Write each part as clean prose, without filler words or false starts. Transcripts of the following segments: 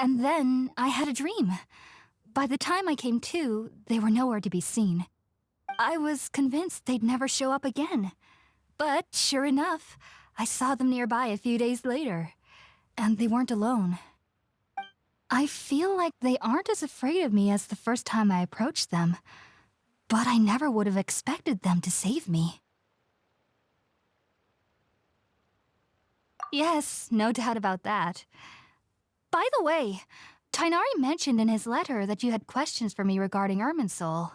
And then I had a dream. By the time I came to, they were nowhere to be seen. I was convinced they'd never show up again. But sure enough, I saw them nearby a few days later. And they weren't alone. I feel like they aren't as afraid of me as the first time I approached them. But I never would have expected them to save me. Yes, no doubt about that. By the way, Tainari mentioned in his letter that you had questions for me regarding Irminsul.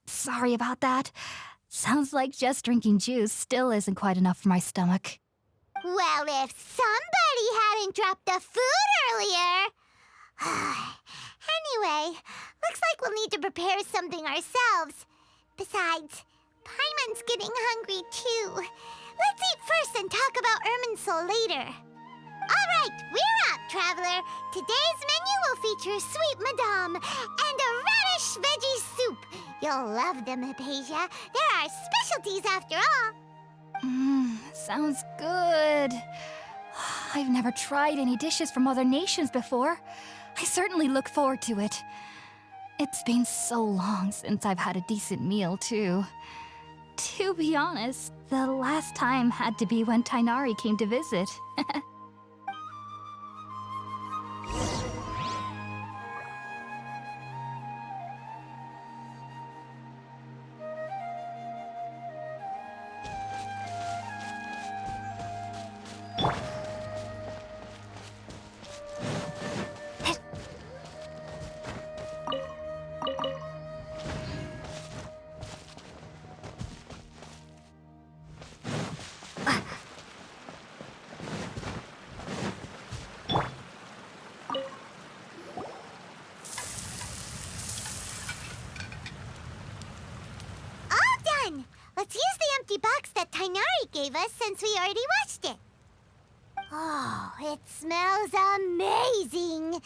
Sorry about that. Sounds like just drinking juice still isn't quite enough for my stomach. Well, if somebody hadn't dropped the food earlier... Anyway, looks like we'll need to prepare something ourselves. Besides, Paimon's getting hungry too. Let's eat first and talk about Irminsul later. All right, we're up, Traveler. Today's menu will feature sweet madame and a radish veggie soup. You'll love them, Hypatia. They're our specialties after all. Sounds good. I've never tried any dishes from other nations before. I certainly look forward to it. It's been so long since I've had a decent meal, too. To be honest, the last time had to be when Tainari came to visit. Let's use the empty box that Tainari gave us since we already washed it. Oh, it smells amazing.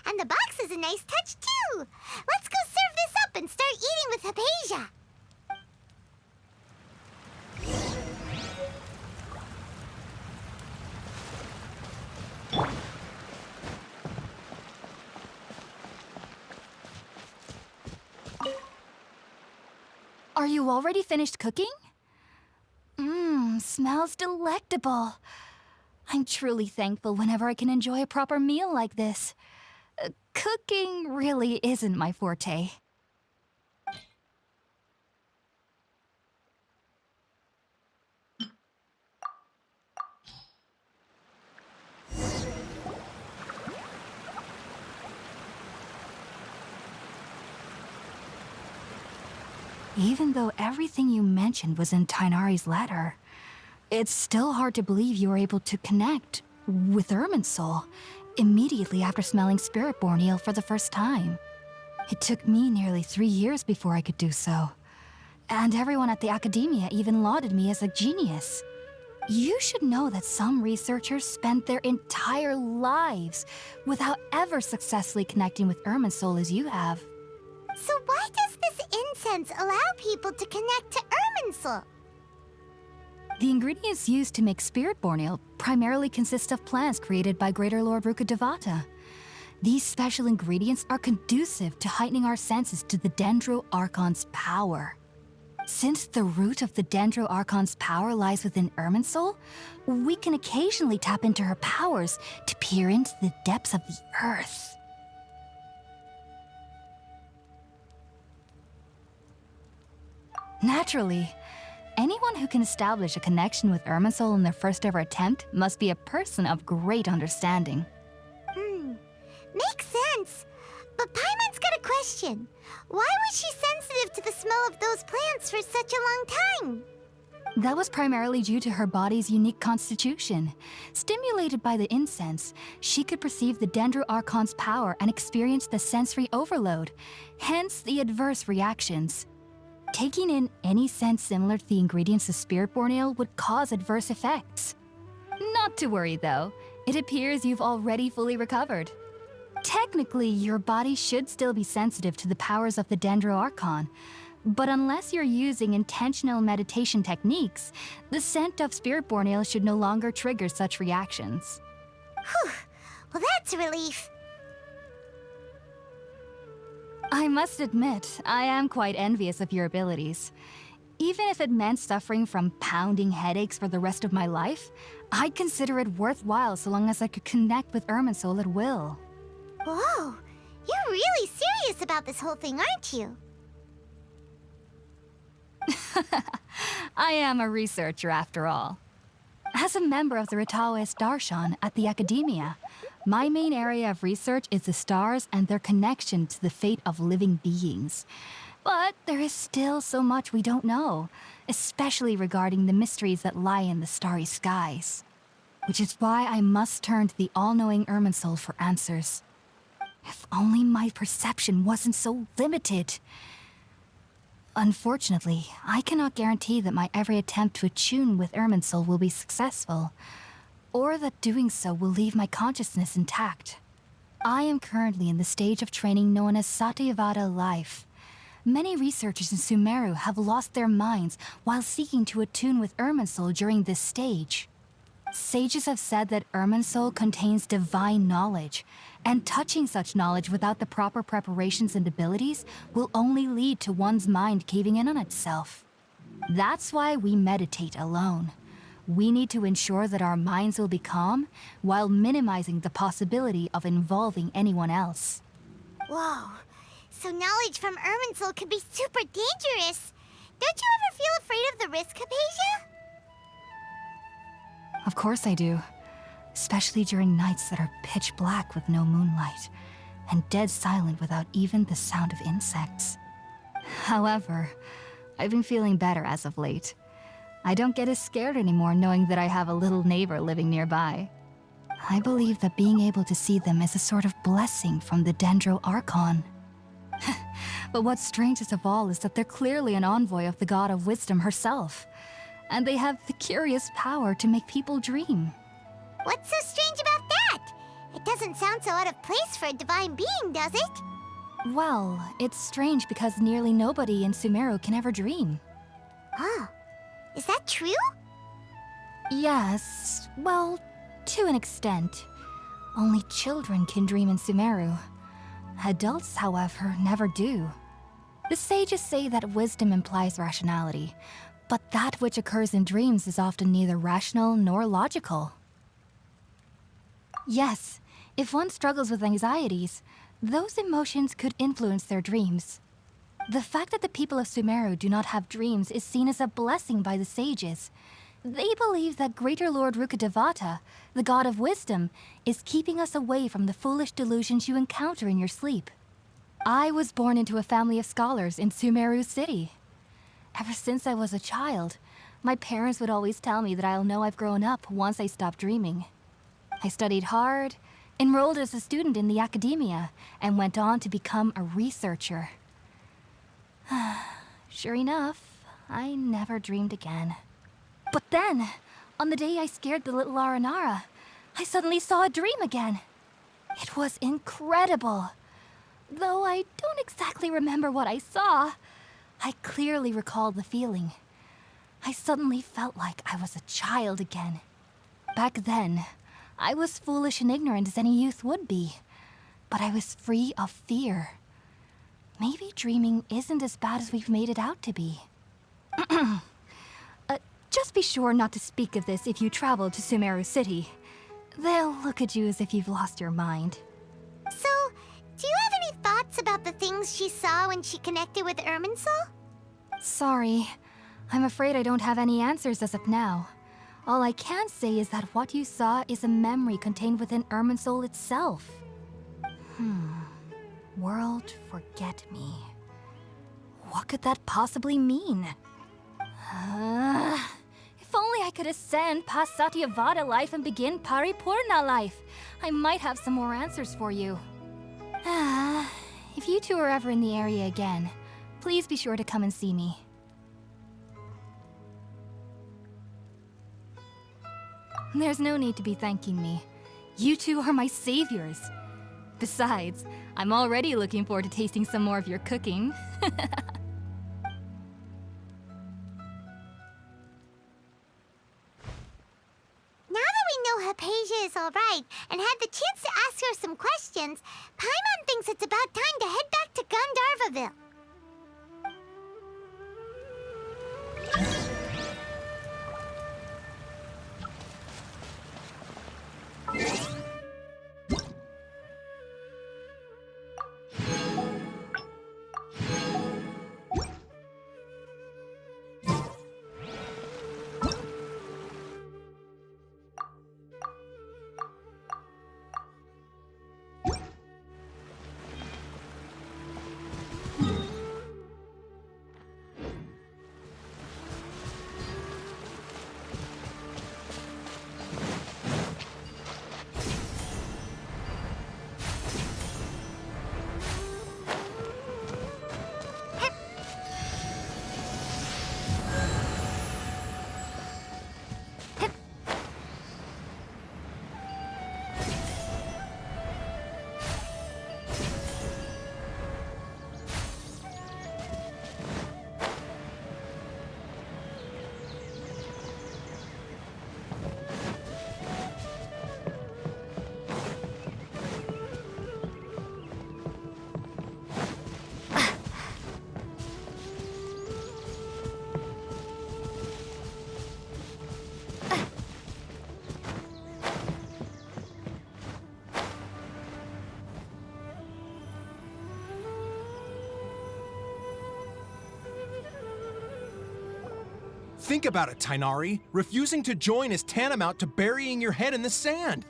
And the box is a nice touch, too. Let's go serve this up and start eating with Hypatia. Are you already finished cooking? Smells delectable. I'm truly thankful whenever I can enjoy a proper meal like this. Cooking really isn't my forte. Even though everything you mentioned was in Tainari's letter, it's still hard to believe you were able to connect with Irminsul immediately after smelling Spiritborn eel for the first time. It took me nearly 3 years before I could do so. And everyone at the Academia even lauded me as a genius. You should know that some researchers spent their entire lives without ever successfully connecting with Irminsul as you have. So why does this incense allow people to connect to Irminsul? The ingredients used to make Spiritborn eel primarily consist of plants created by Greater Lord Rukkhadevata. These special ingredients are conducive to heightening our senses to the Dendro Archon's power. Since the root of the Dendro Archon's power lies within Irminsul, we can occasionally tap into her powers to peer into the depths of the earth. Naturally, anyone who can establish a connection with Irminsul in their first ever attempt must be a person of great understanding. Makes sense. But Paimon's got a question. Why was she sensitive to the smell of those plants for such a long time? That was primarily due to her body's unique constitution. Stimulated by the incense, she could perceive the Dendro Archon's power and experience the sensory overload, hence the adverse reactions. Taking in any scent similar to the ingredients of Spiritborn eel would cause adverse effects. Not to worry though, it appears you've already fully recovered. Technically, your body should still be sensitive to the powers of the Dendro Archon, But unless you're using intentional meditation techniques, the scent of spirit-born ale should no longer trigger such reactions. Whew. Well, that's a relief. I must admit, I am quite envious of your abilities. Even if it meant suffering from pounding headaches for the rest of my life, I'd consider it worthwhile so long as I could connect with Irminsul at will. Whoa, you're really serious about this whole thing, aren't you? I am a researcher after all. As a member of the Ritaoist Darshan at the Academia, my main area of research is the stars and their connection to the fate of living beings. But there is still so much we don't know, especially regarding the mysteries that lie in the starry skies. Which is why I must turn to the all-knowing Irminsul for answers. If only my perception wasn't so limited. Unfortunately, I cannot guarantee that my every attempt to attune with Irminsul will be successful, or that doing so will leave my consciousness intact. I am currently in the stage of training known as Satyavada life. Many researchers in Sumeru have lost their minds while seeking to attune with Irminsul during this stage. Sages have said that Irminsul contains divine knowledge, and touching such knowledge without the proper preparations and abilities will only lead to one's mind caving in on itself. That's why we meditate alone. We need to ensure that our minds will be calm while minimizing the possibility of involving anyone else. Whoa, so knowledge from Irminsul could be super dangerous. Don't you ever feel afraid of the risk, Hypatia? Of course I do. Especially during nights that are pitch black with no moonlight, and dead silent without even the sound of insects. However, I've been feeling better as of late. I don't get as scared anymore knowing that I have a little neighbor living nearby. I believe that being able to see them is a sort of blessing from the Dendro Archon. But what's strangest of all is that they're clearly an envoy of the God of Wisdom herself, and they have the curious power to make people dream. What's so strange about that? It doesn't sound so out of place for a divine being, does it? Well, it's strange because nearly nobody in Sumeru can ever dream. Oh, is that true? Yes, well, to an extent. Only children can dream in Sumeru. Adults, however, never do. The sages say that wisdom implies rationality, but that which occurs in dreams is often neither rational nor logical. Yes, if one struggles with anxieties, those emotions could influence their dreams. The fact that the people of Sumeru do not have dreams is seen as a blessing by the sages. They believe that Greater Lord Rukkhadevata, the god of wisdom, is keeping us away from the foolish delusions you encounter in your sleep. I was born into a family of scholars in Sumeru City. Ever since I was a child, my parents would always tell me that I'll know I've grown up once I stop dreaming. I studied hard, enrolled as a student in the Academia, and went on to become a researcher. Sure enough, I never dreamed again. But then, on the day I scared the little Aranara, I suddenly saw a dream again. It was incredible. Though I don't exactly remember what I saw, I clearly recall the feeling. I suddenly felt like I was a child again. Back then, I was foolish and ignorant as any youth would be, but I was free of fear. Maybe dreaming isn't as bad as we've made it out to be. Just be sure not to speak of this if you travel to Sumeru City. They'll look at you as if you've lost your mind. So, do you have any thoughts about the things she saw when she connected with Irminsul? Sorry. I'm afraid I don't have any answers as of now. All I can say is that what you saw is a memory contained within Irminsul itself. World forget me. What could that possibly mean? If only I could ascend past Satyavada life and begin Paripurna life. I might have some more answers for you. If you two are ever in the area again, please be sure to come and see me. There's no need to be thanking me. You two are my saviors. Besides, I'm already looking forward to tasting some more of your cooking. is all right and had the chance to ask her some questions, Paimon thinks it's about time to head back to Gandharvaville. Think about it, Tainari. Refusing to join is tantamount to burying your head in the sand.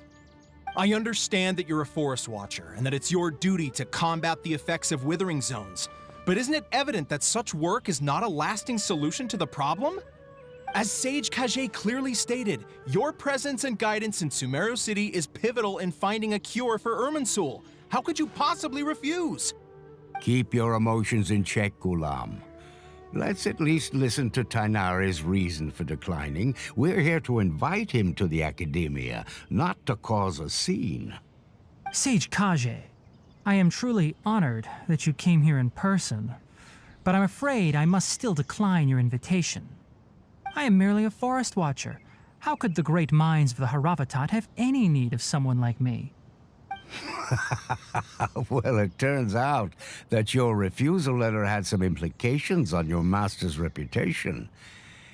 I understand that you're a forest watcher and that it's your duty to combat the effects of withering zones, but isn't it evident that such work is not a lasting solution to the problem? As Sage Kage clearly stated, your presence and guidance in Sumeru City is pivotal in finding a cure for Irminsul. How could you possibly refuse? Keep your emotions in check, Gulam. Let's at least listen to Tainari's reason for declining. We're here to invite him to the Academia, not to cause a scene. Sage Kage, I am truly honored that you came here in person, but I'm afraid I must still decline your invitation. I am merely a forest watcher. How could the great minds of the Haravatat have any need of someone like me? Well, it turns out that your refusal letter had some implications on your master's reputation.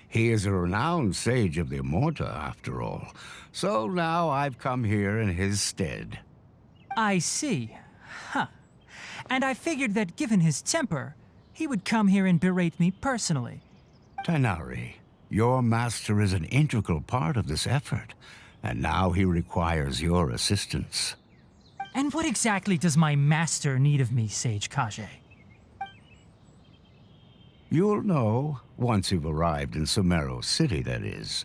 He is a renowned sage of the Immorta, after all. So now I've come here in his stead. I see. Huh. And I figured that given his temper, he would come here and berate me personally. Tainari, your master is an integral part of this effort, and now he requires your assistance. And what exactly does my master need of me, Sage Kage? You'll know once you've arrived in Sumeru City, that is.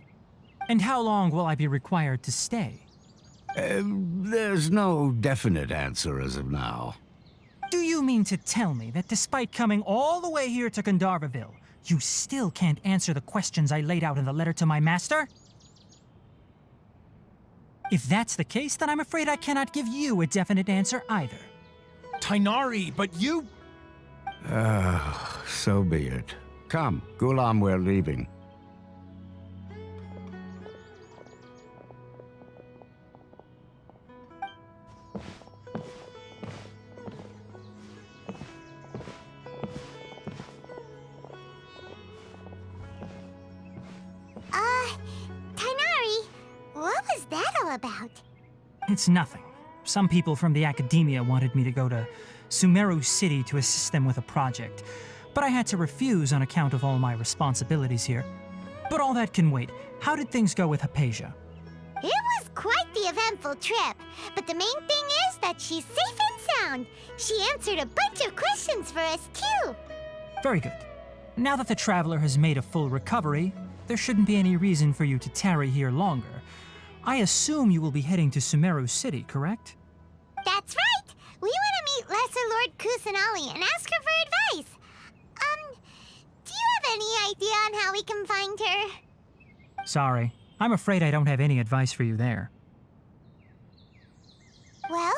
And how long will I be required to stay? There's no definite answer as of now. Do you mean to tell me that despite coming all the way here to Gandharvaville, you still can't answer the questions I laid out in the letter to my master? If that's the case, then I'm afraid I cannot give you a definite answer either. Tainari, but you... So be it. Come, Gulam, we're leaving. Tainari, what was that all about? It's nothing. Some people from the Academia wanted me to go to Sumeru City to assist them with a project, but I had to refuse on account of all my responsibilities here. But all that can wait. How did things go with Hypatia? It was quite the eventful trip, but the main thing is that she's safe and sound. She answered a bunch of questions for us, too. Very good. Now that the traveler has made a full recovery, there shouldn't be any reason for you to tarry here longer. I assume you will be heading to Sumeru City, correct? That's right! We want to meet Lesser Lord Kusanali and ask her for advice. Do you have any idea on how we can find her? Sorry. I'm afraid I don't have any advice for you there. Well,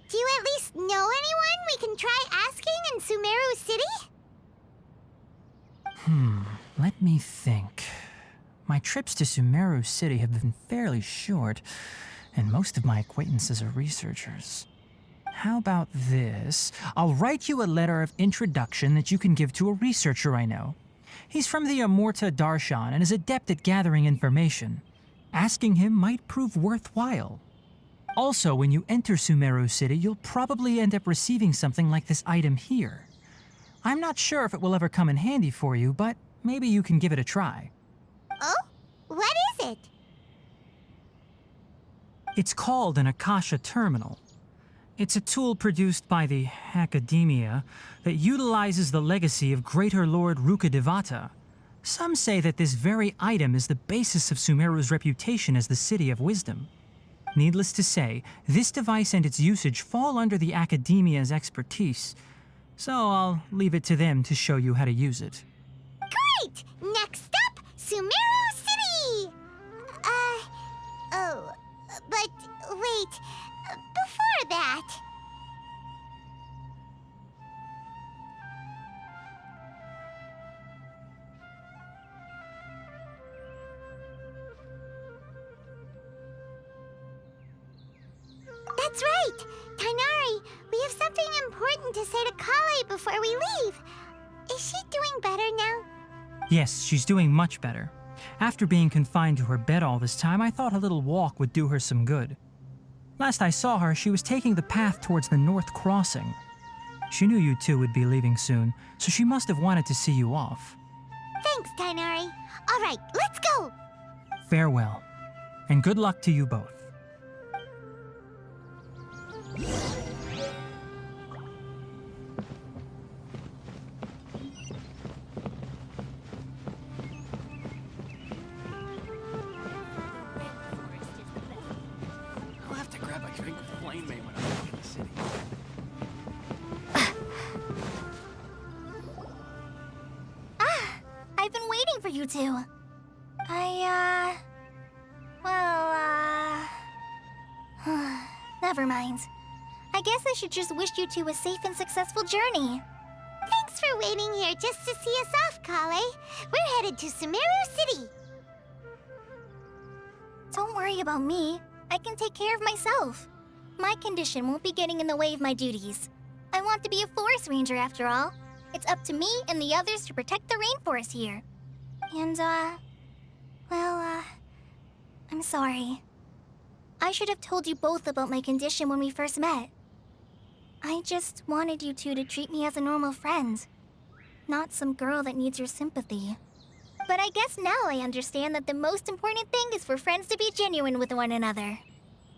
do you at least know anyone we can try asking in Sumeru City? Let me think. My trips to Sumeru City have been fairly short, and most of my acquaintances are researchers. How about this? I'll write you a letter of introduction that you can give to a researcher I know. He's from the Amorta Darshan and is adept at gathering information. Asking him might prove worthwhile. Also, when you enter Sumeru City, you'll probably end up receiving something like this item here. I'm not sure if it will ever come in handy for you, but maybe you can give it a try. Oh? What is it? It's called an Akasha Terminal. It's a tool produced by the Academia that utilizes the legacy of Greater Lord Rukkhadevata. Some say that this very item is the basis of Sumeru's reputation as the City of Wisdom. Needless to say, this device and its usage fall under the Academia's expertise, so I'll leave it to them to show you how to use it. Great! Next up, Sumeru City! Oh, but wait, before that... That's right! Tainari, we have something important to say to Kale before we leave. Is she doing better now? Yes, she's doing much better. After being confined to her bed all this time, I thought a little walk would do her some good. Last I saw her, she was taking the path towards the North Crossing. She knew you two would be leaving soon, so she must have wanted to see you off. Thanks, Tainari. All right, let's go! Farewell, and good luck to you both. I'll have to grab a drink with Flame Mate when I'm back in the city. I've been waiting for you two. Never mind. I guess I should just wish you two a safe and successful journey. Thanks for waiting here just to see us off, Kale. We're headed to Sumeru City. Don't worry about me. I can take care of myself. My condition won't be getting in the way of my duties. I want to be a forest ranger after all. It's up to me and the others to protect the rainforest here. And, I'm sorry. I should have told you both about my condition when we first met. I just wanted you two to treat me as a normal friend, not some girl that needs your sympathy. But I guess now I understand that the most important thing is for friends to be genuine with one another.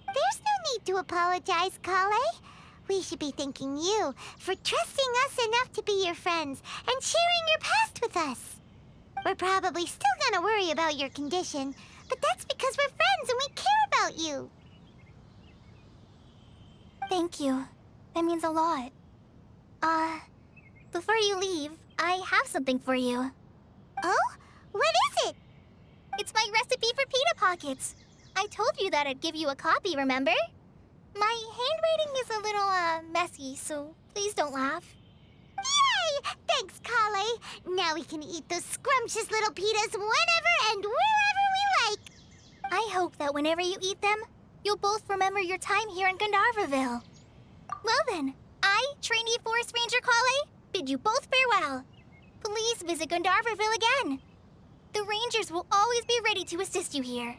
There's no need to apologize, Kale. We should be thanking you for trusting us enough to be your friends and sharing your past with us. We're probably still gonna worry about your condition, but that's because we're friends and we care about you. Thank you. That means a lot. Before you leave, I have something for you. Oh? What is it? It's my recipe for pita pockets. I told you that I'd give you a copy, remember? My handwriting is a little, messy, so please don't laugh. Yay! Thanks, Kale. Now we can eat those scrumptious little pitas whenever and wherever we like. I hope that whenever you eat them, you'll both remember your time here in Gandharvaville. Well then, I, trainee Forest Ranger Kale, bid you both farewell. Please visit Gandharvaville again. The Rangers will always be ready to assist you here.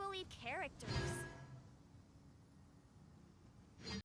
believe characters.